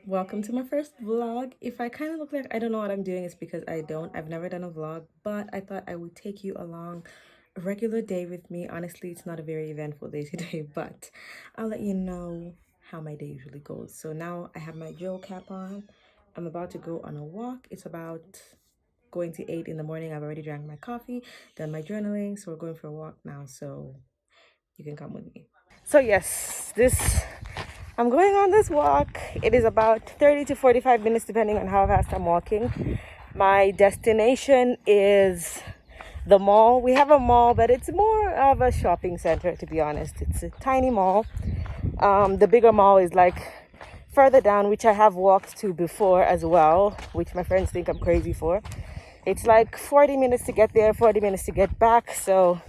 Welcome to my first vlog. If I kind of look like I don't know what I'm doing, it's because I don't. I've never done a vlog, but I thought I would take you along a regular day with me. Honestly, it's not a very eventful day today, but I'll let you know how my day usually goes. So now I have my Joe cap on. I'm about to go on a walk. It's about going to 8 in the morning. I've already drank my coffee, done my journaling, so we're going for a walk now. So you can come with me. So yes, this I'm going on this walk. It is about 30 to 45 minutes depending on how fast I'm walking. My destination is the mall. We have a mall, but it's more of a shopping center, to be honest. It's a tiny mall. The bigger mall is like further down, which I have walked to before as well, which my friends think I'm crazy for. It's like 40 minutes to get there, 40 minutes to get back. So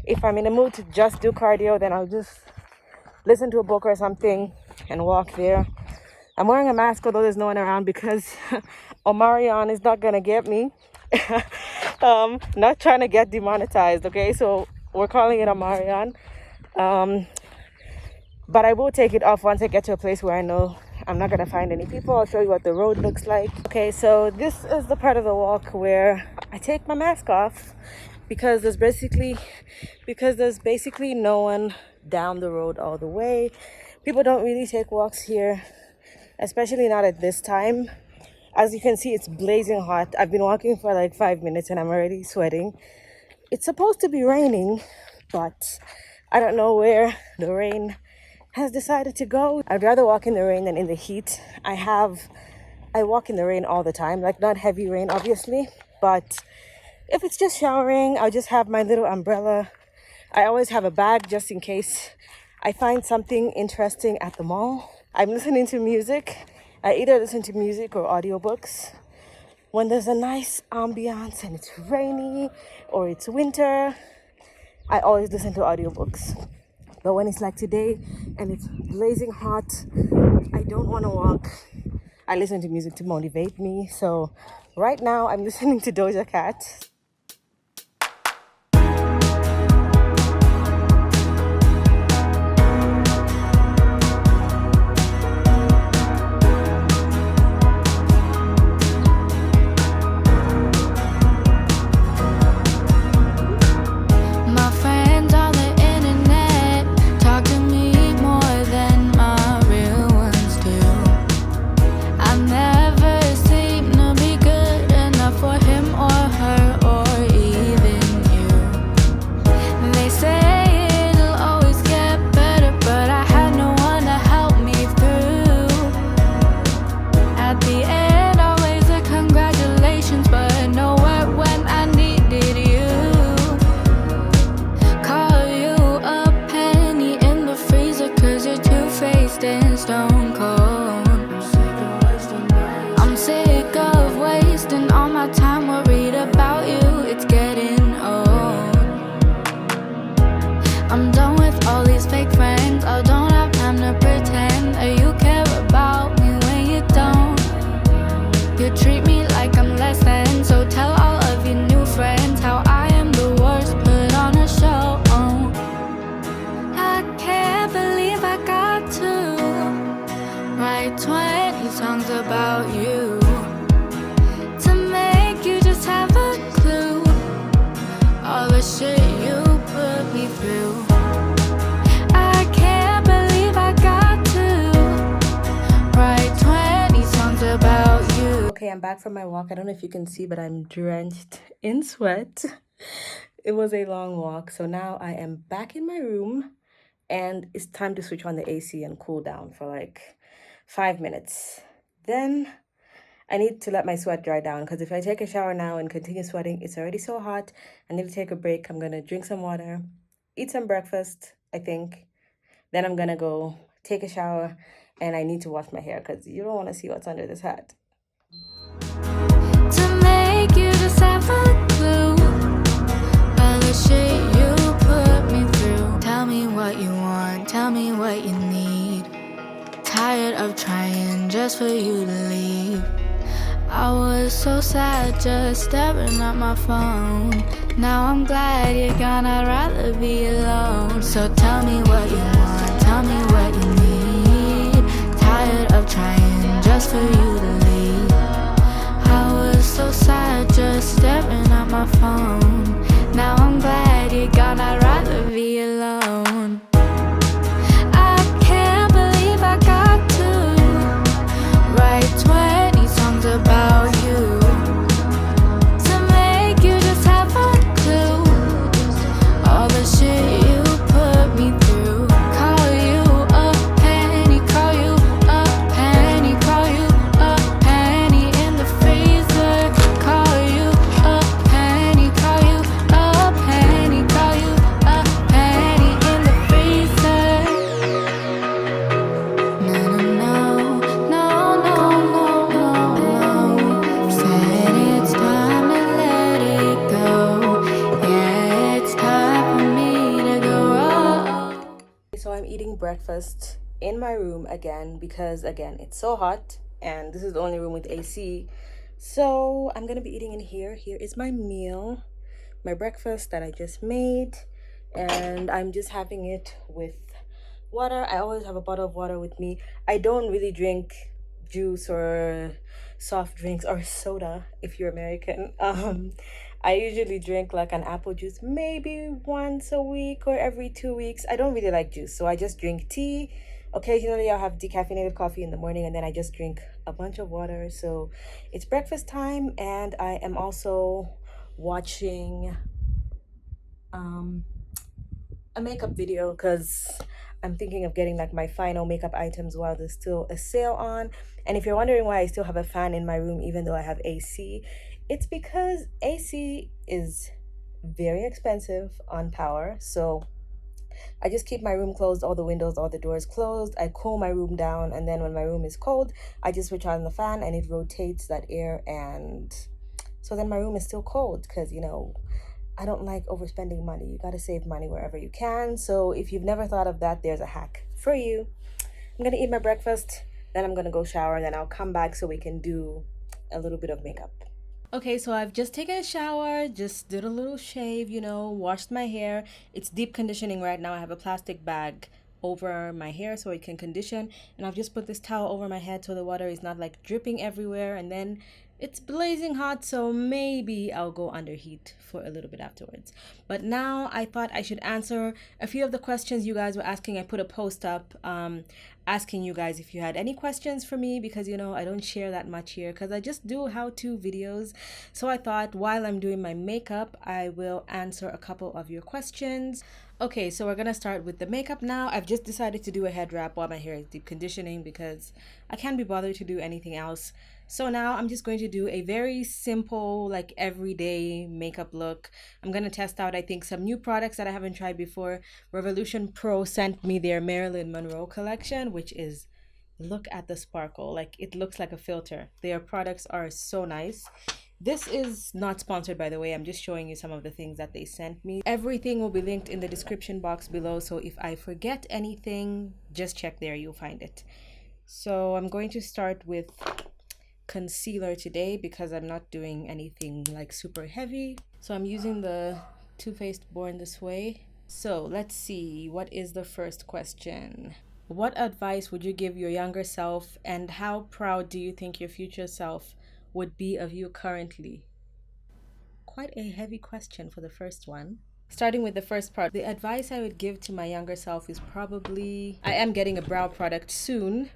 if I'm in a mood to just do cardio, then I'll just listen to a book or something and walk there. I'm wearing a mask although there's no one around because Omarion is not gonna get me. Not trying to get demonetized, okay? So we're calling it Omarion. But I will take it off once I get to a place where I know I'm not gonna find any people. I'll show you what the road looks like. Okay, so this is the part of the walk where I take my mask off because there's basically no one down the road all the way. People don't really take walks here, especially not at this time. As you can see, it's blazing hot. I've been walking for like 5 minutes and I'm already sweating. It's supposed to be raining, but I don't know where the rain has decided to go. I'd rather walk in the rain than in the heat. I walk in the rain all the time, like not heavy rain obviously, but if it's just showering, I'll just have my little umbrella. I always have a bag just in case I find something interesting at the mall. I'm listening to music. I either listen to music or audiobooks. When there's a nice ambiance and it's rainy or it's winter, I always listen to audiobooks. But when it's like today and it's blazing hot, I don't want to walk. I listen to music to motivate me. So right now I'm listening to Doja Cat. Okay, I'm back from my walk. I don't know if you can see, but I'm drenched in sweat. It was a long walk. So now I am back in my room and it's time to switch on the AC and cool down for like 5 minutes. Then I need to let my sweat dry down because if I take a shower now and continue sweating, it's already so hot. I need to take a break. I'm going to drink some water, eat some breakfast, I think. Then I'm going to go take a shower and I need to wash my hair because you don't want to see what's under this hat. To make you just have a clue all the shit you put me through. Tell me what you want, tell me what you need. Tired of trying just for you to leave. I was so sad just staring at my phone. Now I'm glad you're gone, I'd rather be alone. So tell me what you want, tell me what you need. Tired of trying breakfast in my room again because, again, it's so hot and this is the only room with AC. So I'm gonna be eating in here. Here is my meal, my breakfast that I just made, and I'm just having it with water. I always have a bottle of water with me. I don't really drink juice or soft drinks or soda if you're American. I usually drink like an apple juice maybe once a week or every 2 weeks. I don't really like juice, so I just drink tea. Occasionally I'll have decaffeinated coffee in the morning, and then I just drink a bunch of water. So it's breakfast time, and I am also watching a makeup video because I'm thinking of getting like my final makeup items while there's still a sale on. And if you're wondering why I still have a fan in my room even though I have AC, it's because AC is very expensive on power. So I just keep my room closed, all the windows, all the doors closed. I cool my room down, and then when my room is cold, I just switch on the fan and it rotates that air, and so then my room is still cold because, you know, I don't like overspending money. You got to save money wherever you can. So if you've never thought of that, there's a hack for you. I'm going to eat my breakfast, then I'm going to go shower, and then I'll come back so we can do a little bit of makeup. Okay, so I've just taken a shower, just did a little shave, you know, washed my hair. It's deep conditioning right now. I have a plastic bag over my hair so it can condition, and I've just put this towel over my head so the water is not like dripping everywhere, and then it's blazing hot, so maybe I'll go under heat for a little bit afterwards. But now I thought I should answer a few of the questions you guys were asking. I put a post up asking you guys if you had any questions for me because, you know, I don't share that much here because I just do how-to videos. So I thought while I'm doing my makeup, I will answer a couple of your questions. Okay, so we're gonna start with the makeup now. I've just decided to do a head wrap while my hair is deep conditioning because I can't be bothered to do anything else. So now I'm just going to do a very simple, like everyday makeup look. I'm gonna test out, I think, some new products that I haven't tried before. Revolution Pro sent me their Marilyn Monroe collection, which is, look at the sparkle. Like, it looks like a filter. Their products are so nice. This is not sponsored, by the way. I'm just showing you some of the things that they sent me. Everything will be linked in the description box below, so if I forget anything, just check there, you'll find it. So I'm going to start with concealer today because I'm not doing anything like super heavy. So I'm using the Too Faced Born This Way. So let's see, what is the first question? What advice would you give your younger self, and how proud do you think your future self would be of you currently? Quite a heavy question for the first one. Starting with the first part, the advice I would give to my younger self is probably, I am getting a brow product soon.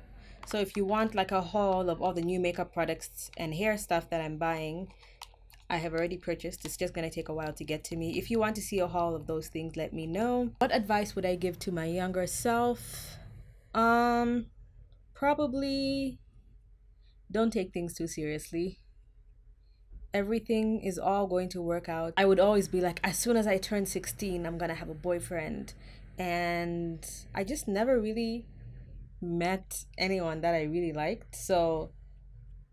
So if you want like a haul of all the new makeup products and hair stuff that I'm buying, I have already purchased. It's just gonna take a while to get to me. If you want to see a haul of those things, let me know. What advice would I give to my younger self? Probably don't take things too seriously. Everything is all going to work out. I would always be like, as soon as I turn 16, I'm gonna have a boyfriend. And I just never really met anyone that I really liked. So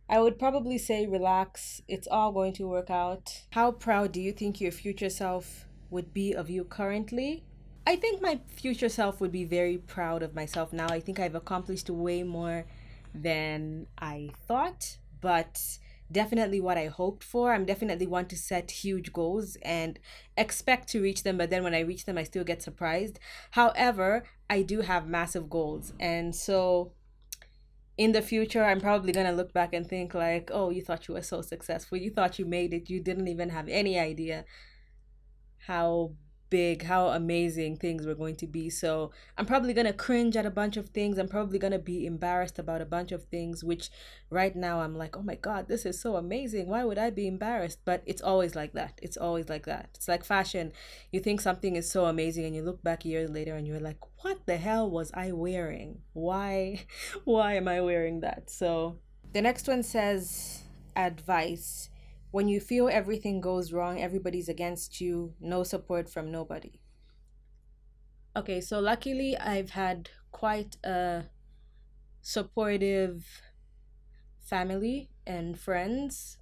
I would probably say relax. It's all going to work out. How proud do you think your future self would be of you currently? I think my future self would be very proud of myself now. I think I've accomplished way more than I thought, but definitely what I hoped for. I'm definitely one to set huge goals and expect to reach them, but then when I reach them, I still get surprised. However, I do have massive goals, and so in the future, I'm probably gonna look back and think like, oh, you thought you were so successful. You thought you made it. You didn't even have any idea how big, how amazing things were going to be. So I'm probably gonna cringe at a bunch of things. I'm probably gonna be embarrassed about a bunch of things, which right now I'm like, oh my God, this is so amazing. Why would I be embarrassed? But it's always like that. It's always like that. It's like fashion. You think something is so amazing and you look back years later and you're like, what the hell was I wearing? Why why am I wearing that? So the next one says advice. When you feel everything goes wrong, everybody's against you, no support from nobody. Okay, so luckily I've had quite a supportive family and friends.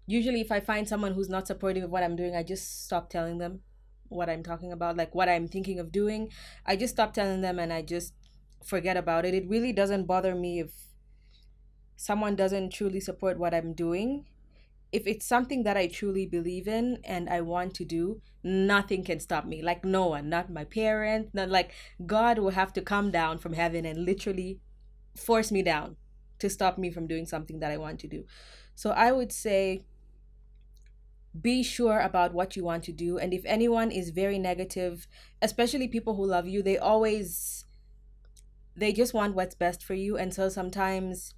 Usually if I find someone who's not supportive of what I'm doing, I just stop telling them. what I'm talking about, like what I'm thinking of doing, I just stop telling them and I just forget about it. It really doesn't bother me if someone doesn't truly support what I'm doing. If it's something that I truly believe in and I want to do, nothing can stop me. Like no one, not my parents, not like God will have to come down from heaven and literally force me down to stop me from doing something that I want to do. So I would say be sure about what you want to do. And if anyone is very negative, especially people who love you, they just want what's best for you. And so sometimes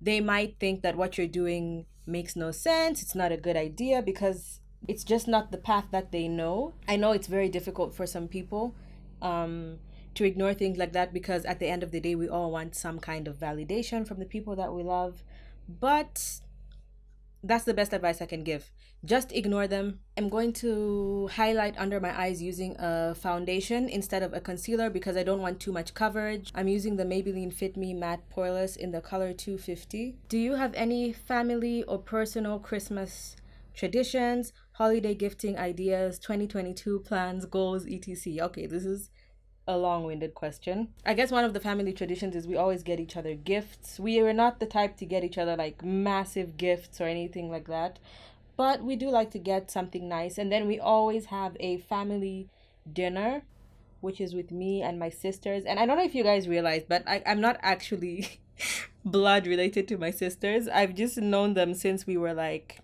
they might think that what you're doing makes no sense, it's not a good idea because it's just not the path that they know. I know it's very difficult for some people to ignore things like that because at the end of the day, we all want some kind of validation from the people that we love. But that's the best advice I can give. Just ignore them. I'm going to highlight under my eyes using a foundation instead of a concealer because I don't want too much coverage. I'm using the Maybelline Fit Me Matte Poreless in the color 250. Do you have any family or personal Christmas traditions, holiday gifting ideas, 2022 plans, goals, etc.? Okay, this is a long-winded question. I guess one of the family traditions is we always get each other gifts. We are not the type to get each other like massive gifts or anything like that, but we do like to get something nice. And then we always have a family dinner, which is with me and my sisters. And I don't know if you guys realize, but I'm not actually blood related to my sisters. I've just known them since we were like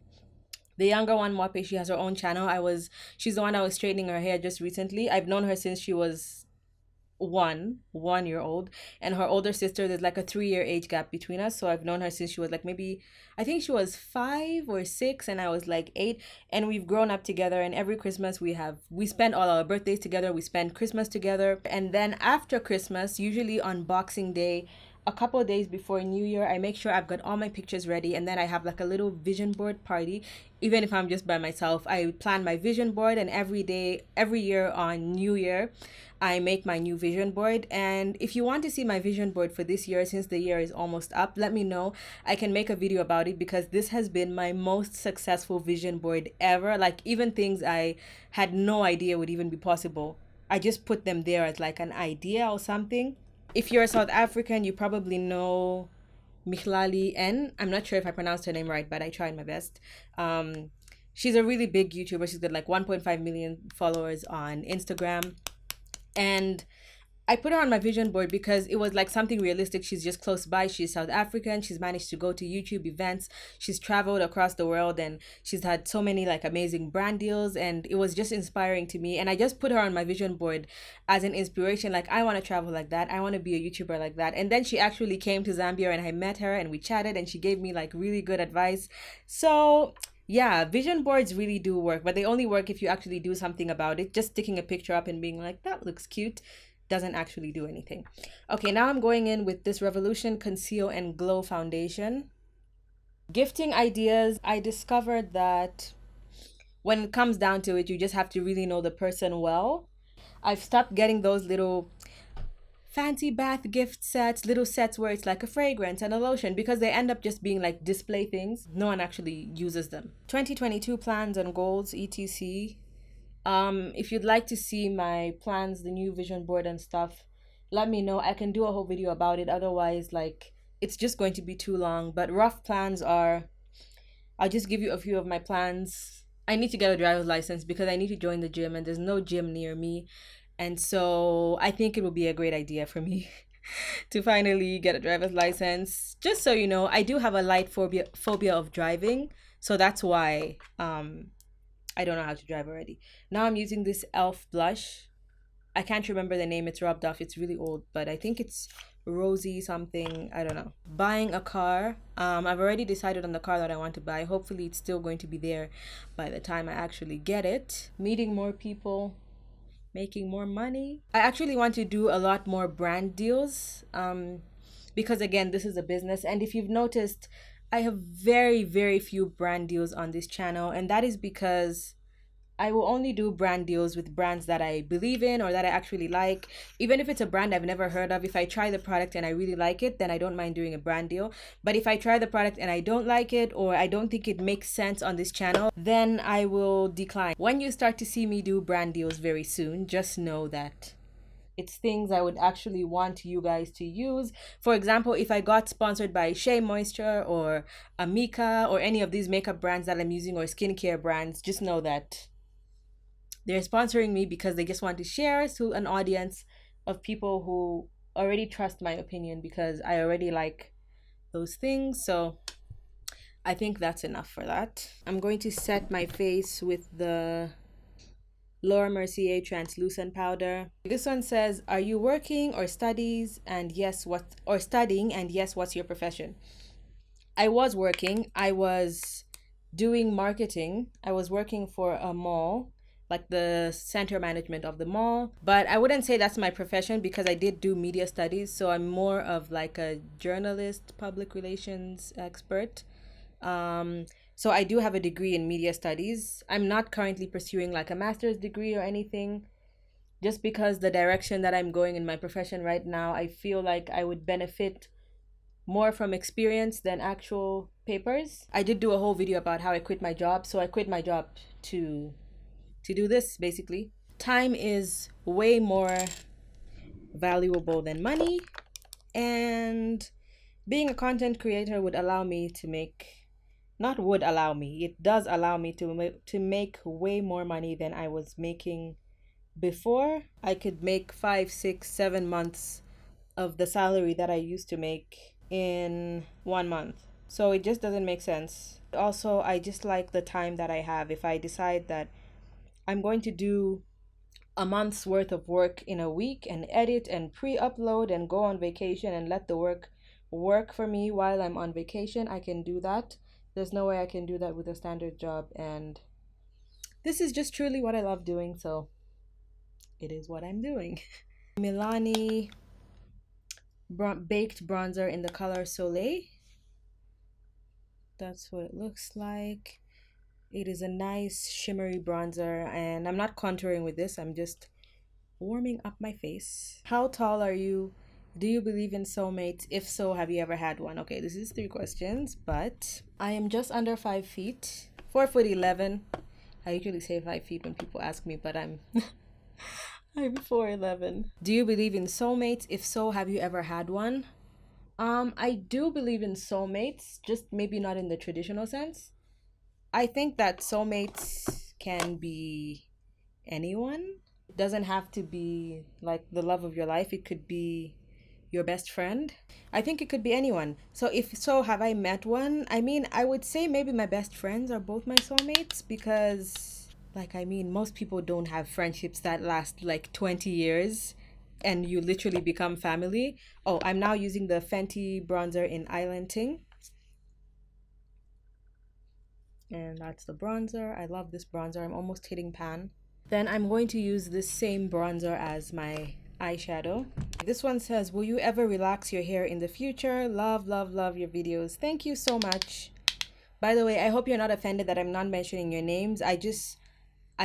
the younger one, Mwape, she has her own channel. She's the one I was straightening her hair just recently. I've known her since she was 1 year old, and her older sister, there's like a 3 year age gap between us, so I've known her since she was like, maybe I think she was 5 or 6 and I was like 8, and we've grown up together. And every Christmas we spend all our birthdays together, we spend Christmas together, and then after Christmas, usually on Boxing Day, a couple of days before New Year, I make sure I've got all my pictures ready, and then I have like a little vision board party. Even if I'm just by myself, I plan my vision board, and every year on New Year, I make my new vision board. And if you want to see my vision board for this year, since the year is almost up, let me know. I can make a video about it because this has been my most successful vision board ever. Like even things I had no idea would even be possible, I just put them there as like an idea or something. If you're a South African, you probably know Michlali N. I'm not sure if I pronounced her name right, but I tried my best. She's a really big YouTuber. She's got like 1.5 million followers on Instagram. And I put her on my vision board because it was like something realistic. She's just close by. She's South African. She's managed to go to YouTube events. She's traveled across the world and she's had so many like amazing brand deals. And it was just inspiring to me. And I just put her on my vision board as an inspiration. Like, I want to travel like that. I want to be a YouTuber like that. And then she actually came to Zambia and I met her and we chatted and she gave me like really good advice. So yeah, vision boards really do work, but they only work if you actually do something about it. Just sticking a picture up and being like, that looks cute, doesn't actually do anything. Okay, now I'm going in with this Revolution Conceal and Glow Foundation. Gifting ideas, I discovered that when it comes down to it, you just have to really know the person well. I've stopped getting those little fancy bath gift sets, little sets where it's like a fragrance and a lotion, because they end up just being like display things. No one actually uses them. 2022 plans and goals, etc. If you'd like to see my plans, the new vision board and stuff, let me know. I can do a whole video about it. Otherwise, like, it's just going to be too long. But rough plans are, I'll just give you a few of my plans. I need to get a driver's license because I need to join the gym and there's no gym near me. And so I think it will be a great idea for me to finally get a driver's license. Just so you know, I do have a light phobia of driving. So that's why I don't know how to drive already. Now I'm using this e.l.f. blush. I can't remember the name. It's rubbed off. It's really old, but I think it's Rosy something. I don't know. Buying a car. I've already decided on the car that I want to buy. Hopefully it's still going to be there by the time I actually get it. Meeting more people. Making more money. I actually want to do a lot more brand deals because again, this is a business, and if you've noticed, I have very few brand deals on this channel, and that is because I will only do brand deals with brands that I believe in or that I actually like. Even if it's a brand I've never heard of, if I try the product and I really like it, then I don't mind doing a brand deal. But if I try the product and I don't like it or I don't think it makes sense on this channel, then I will decline. When you start to see me do brand deals very soon, just know that it's things I would actually want you guys to use. For example, if I got sponsored by Shea Moisture or Amika or any of these makeup brands that I'm using or skincare brands, just know that they're sponsoring me because they just want to share to an audience of people who already trust my opinion because I already like those things. So I think that's enough for that. I'm going to set my face with the Laura Mercier translucent powder. This one says, "Are you working or studies? And yes, what or studying? And yes, what's your profession?" I was working. I was doing marketing. I was working for a mall, like the center management of the mall. But I wouldn't say that's my profession because I did do media studies. So I'm more of like a journalist, public relations expert. Um, so I do have a degree in media studies. I'm not currently pursuing like a master's degree or anything, just because the direction that I'm going in my profession right now, I feel like I would benefit more from experience than actual papers. I did do a whole video about how I quit my job. So I quit my job to do this basically. Time is way more valuable than money, and being a content creator would allow me to make, not would allow me, it does allow me to make way more money than I was making before. I could make 5, 6, 7 months of the salary that I used to make in 1 month. So it just doesn't make sense. Also, I just like the time that I have. If I decide that I'm going to do a month's worth of work in a week and edit and pre-upload and go on vacation and let the work for me while I'm on vacation, I can do that. There's no way I can do that with a standard job, and this is just truly what I love doing, so it is what I'm doing. Milani baked bronzer in the color Soleil. That's what it looks like. It is a nice shimmery bronzer, and I'm not contouring with this. I'm just warming up my face. How tall are you? Do you believe in soulmates? If so, have you ever had one? Okay, this is 3 questions, but I am just under 5 feet, 4'11". I usually say 5 feet when people ask me, but I'm I'm 4'11". Do you believe in soulmates? If so, have you ever had one? I do believe in soulmates, just maybe not in the traditional sense. I think that soulmates can be anyone. It doesn't have to be like the love of your life. It could be your best friend. I think it could be anyone. So if so, have I met one? I mean, I would say maybe my best friends are both my soulmates because, like, I mean, most people don't have friendships that last like 20 years and you literally become family. Oh, I'm now using the Fenty bronzer in Island Ting. And that's the bronzer. I love this bronzer. I'm almost hitting pan. Then I'm going to use this same bronzer as my eyeshadow. This one says, "Will you ever relax your hair in the future? Love, love, love your videos. Thank you so much." By the way, I hope you're not offended that I'm not mentioning your names. I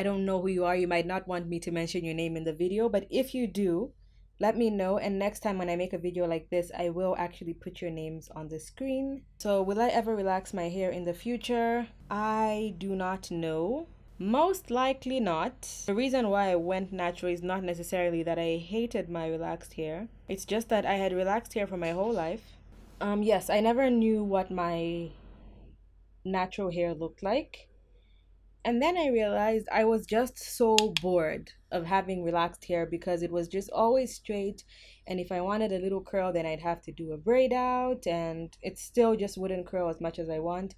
don't know who you are. You might not want me to mention your name in the video, but if you do, let me know, and next time when I make a video like this, I will actually put your names on the screen. So will I ever relax my hair in the future? I do not know. Most likely not. The reason why I went natural is not necessarily that I hated my relaxed hair. It's just that I had relaxed hair for my whole life. Yes, I never knew what my natural hair looked like. And then I realized I was just so bored of having relaxed hair because it was just always straight. And if I wanted a little curl, then I'd have to do a braid out, and it still just wouldn't curl as much as I want.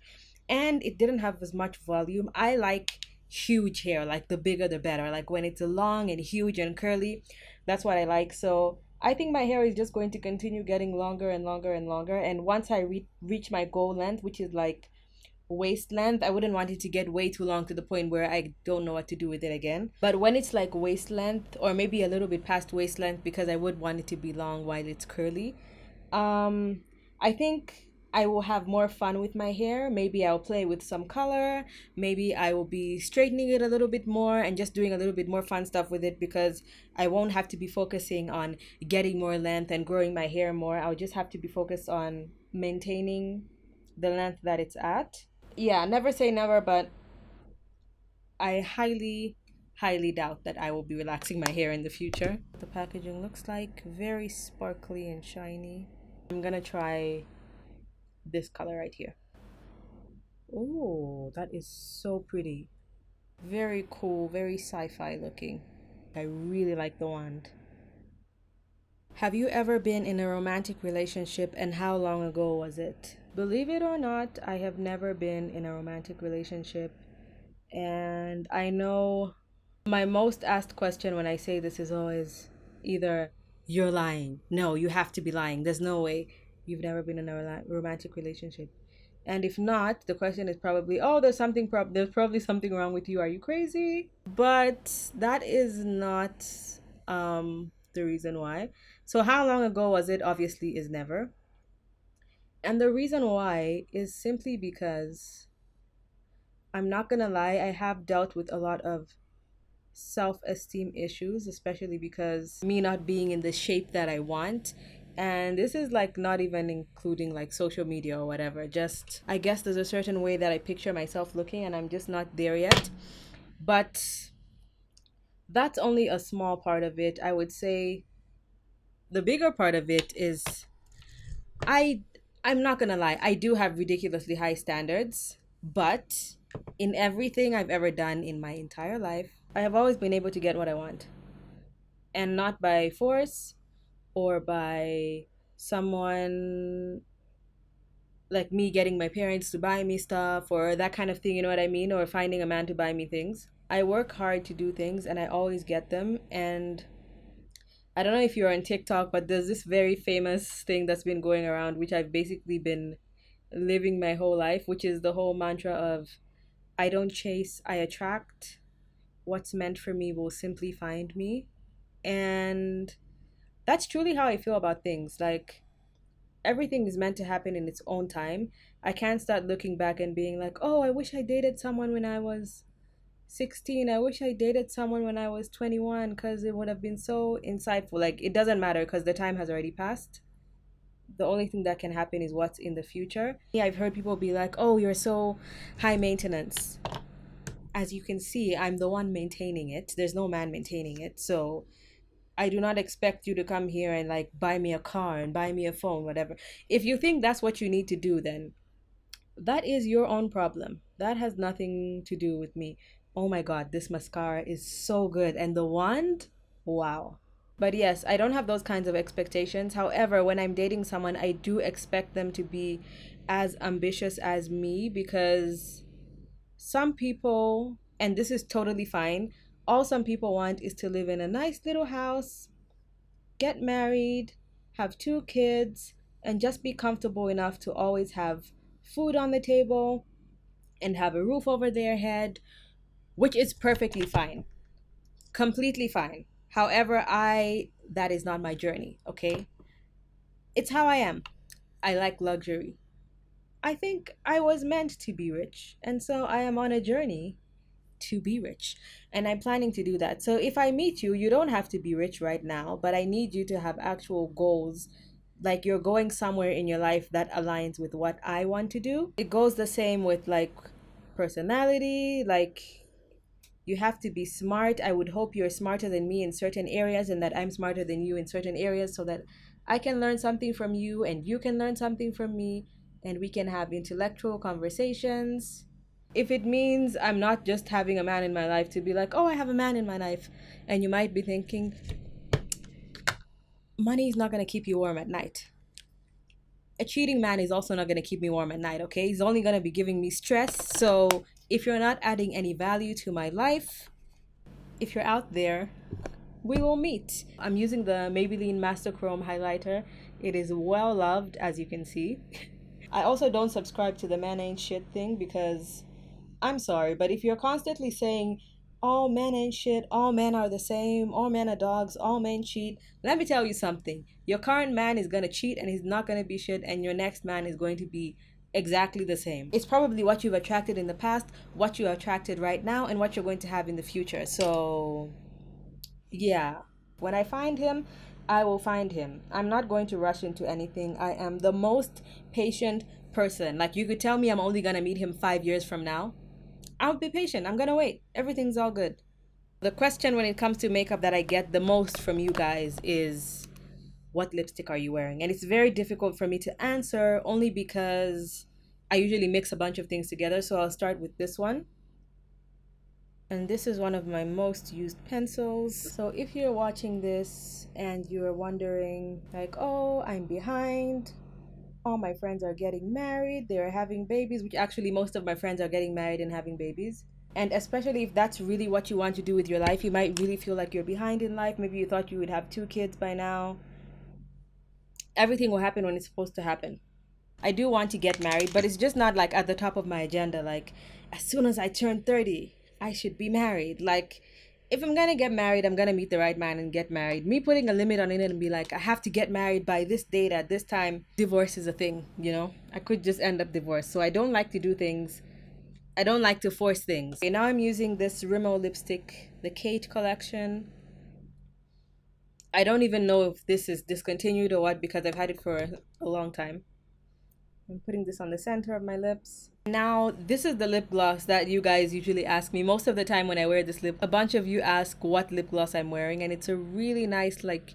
And it didn't have as much volume. I like huge hair, like the bigger the better. Like when it's long and huge and curly, that's what I like. So I think my hair is just going to continue getting longer and longer and longer. And once I reach my goal length, which is like waist length, I wouldn't want it to get way too long to the point where I don't know what to do with it again. But when it's like waist length, or maybe a little bit past waist length, because I would want it to be long while it's curly, I think I will have more fun with my hair. Maybe I'll play with some color. Maybe I will be straightening it a little bit more and just doing a little bit more fun stuff with it, because I won't have to be focusing on getting more length and growing my hair more. I'll just have to be focused on maintaining the length that it's at. Yeah, never say never, but I highly doubt that I will be relaxing my hair in the future. The packaging looks like very sparkly and shiny. I'm gonna try this color right here. Oh, that is so pretty. Very cool, very sci-fi looking. I really like the wand. Have you ever been in a romantic relationship, and how long ago was it? Believe it or not, I have never been in a romantic relationship. And I know my most asked question when I say this is always either you're lying. No, you have to be lying. There's no way you've never been in a romantic relationship. And if not, the question is probably, oh, there's probably something wrong with you. Are you crazy? But that is not the reason why. So how long ago was it? Obviously is never. And the reason why is simply because I'm not gonna lie, I have dealt with a lot of self-esteem issues, especially because me not being in the shape that I want. And this is like not even including like social media or whatever. Just, I guess there's a certain way that I picture myself looking, and I'm just not there yet. But that's only a small part of it. I would say the bigger part of it is I I'm not gonna lie, I do have ridiculously high standards, but in everything I've ever done in my entire life, I have always been able to get what I want. And not by force or by someone like me getting my parents to buy me stuff or that kind of thing, you know what I mean? Or finding a man to buy me things. I work hard to do things and I always get them. And I don't know if you're on TikTok, but there's this very famous thing that's been going around, which I've basically been living my whole life, which is the whole mantra of I don't chase, I attract. What's meant for me will simply find me. And that's truly how I feel about things. Like, everything is meant to happen in its own time. I can't start looking back and being like, oh, I wish I dated someone when I was 16. I wish I dated someone when I was 21 because it would have been so insightful. Like, it doesn't matter because the time has already passed. The only thing that can happen is what's in the future. Yeah, I've heard people be like, oh, you're so high maintenance. As you can see, I'm the one maintaining it. There's no man maintaining it. So I do not expect you to come here and like buy me a car and buy me a phone, whatever. If you think that's what you need to do, then that is your own problem. That has nothing to do with me. Oh my God, this mascara is so good. And the wand, wow. But yes, I don't have those kinds of expectations. However, when I'm dating someone, I do expect them to be as ambitious as me, because some people, and this is totally fine, all some people want is to live in a nice little house, get married, have 2 kids, and just be comfortable enough to always have food on the table and have a roof over their head, which is perfectly fine, completely fine. However, that is not my journey, okay? It's how I am. I like luxury. I think I was meant to be rich, and so I am on a journey to be rich, and I'm planning to do that. So if I meet you, you don't have to be rich right now, but I need you to have actual goals, like you're going somewhere in your life that aligns with what I want to do. It goes the same with like personality. Like, you have to be smart. I would hope you're smarter than me in certain areas and that I'm smarter than you in certain areas, so that I can learn something from you and you can learn something from me, and we can have intellectual conversations. If it means I'm not just having a man in my life to be like, oh, I have a man in my life, and you might be thinking, money is not going to keep you warm at night. A cheating man is also not going to keep me warm at night, okay? He's only going to be giving me stress. So if you're not adding any value to my life, if you're out there, we will meet. I'm using the Maybelline Master Chrome highlighter. It is well loved, as you can see. I also don't subscribe to the man ain't shit thing, because I'm sorry, but if you're constantly saying all men ain't shit, all men are the same, all men are dogs, all men cheat. Let me tell you something. Your current man is gonna cheat and he's not gonna be shit, and your next man is going to be exactly the same. It's probably what you've attracted in the past, what you attracted right now, and what you're going to have in the future. So, yeah. When I find him, I will find him. I'm not going to rush into anything. I am the most patient person. Like, you could tell me I'm only gonna meet him 5 years from now. I'll be patient. I'm gonna wait. Everything's all good. The question when it comes to makeup that I get the most from you guys is, what lipstick are you wearing? And it's very difficult for me to answer only because I usually mix a bunch of things together. So I'll start with this one. And this is one of my most used pencils. So if you're watching this and you're wondering, like, oh, I'm behind, all my friends are getting married, they're having babies, which actually most of my friends are getting married and having babies. And especially if that's really what you want to do with your life, you might really feel like you're behind in life. Maybe you thought you would have 2 kids by now. Everything will happen when it's supposed to happen. I do want to get married, but it's just not like at the top of my agenda. Like, as soon as I turn 30, I should be married. Like, if I'm gonna get married, I'm gonna meet the right man and get married. Me putting a limit on it and be like, I have to get married by this date at this time, divorce is a thing, you know? I could just end up divorced. So I don't like to do things. I don't like to force things. Okay, now I'm using this Rimmel lipstick, the Kate collection. I don't even know if this is discontinued or what because I've had it for a long time. I'm putting this on the center of my lips. Now, this is the lip gloss that you guys usually ask me. Most of the time when I wear this lip, a bunch of you ask what lip gloss I'm wearing, and it's a really nice, like,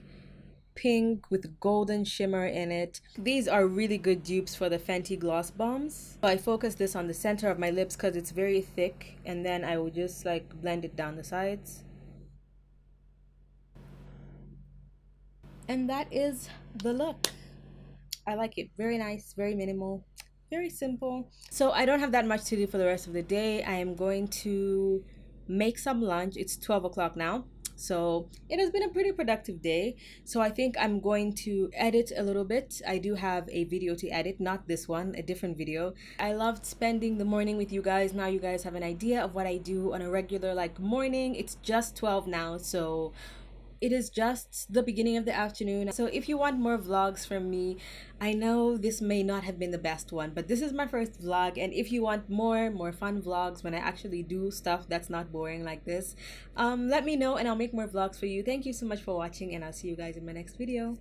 pink with golden shimmer in it. These are really good dupes for the Fenty Gloss Bombs. So I focus this on the center of my lips because it's very thick, and then I will just, like, blend it down the sides. And that is the look. I like it. Very nice, very minimal, very simple. So I don't have that much to do for the rest of the day. I am going to make some lunch. It's 12 o'clock now. So it has been a pretty productive day. So I think I'm going to edit a little bit. I do have a video to edit, not this one, a different video. I loved spending the morning with you guys. Now you guys have an idea of what I do on a regular like morning. It's just 12 now, so it is just the beginning of the afternoon. So if you want more vlogs from me, I know this may not have been the best one, but this is my first vlog. And if you want more fun vlogs when I actually do stuff that's not boring like this, let me know and I'll make more vlogs for you. Thank you so much for watching, and I'll see you guys in my next video.